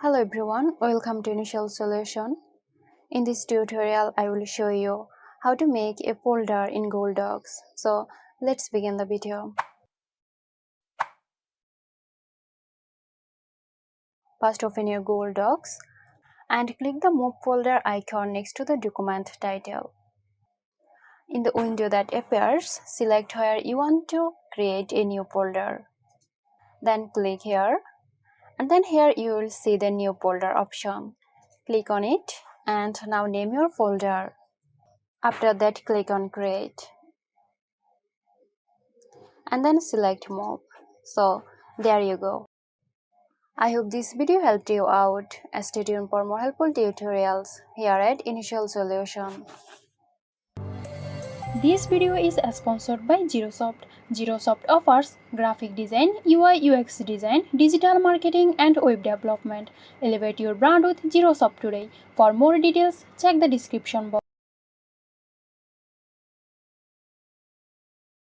Hello everyone, welcome to Initial Solution. In this tutorial, I will show you how to make a folder in Google Docs. So let's begin the video. First, open your Google Docs and click the Move folder icon next to the document title. In the window that appears, select where you want to create a new folder. Then click here, and then here you will see the new folder option. Click on it and now name your folder. After that, click on Create and then select Move. So there you go. I hope this video helped you out. Stay tuned for more helpful tutorials here at Initial Solution. This video is sponsored by Zerosoft. Zerosoft offers graphic design, UI UX design, digital marketing and web development. Elevate your brand with Zerosoft today. For more details, check the description box.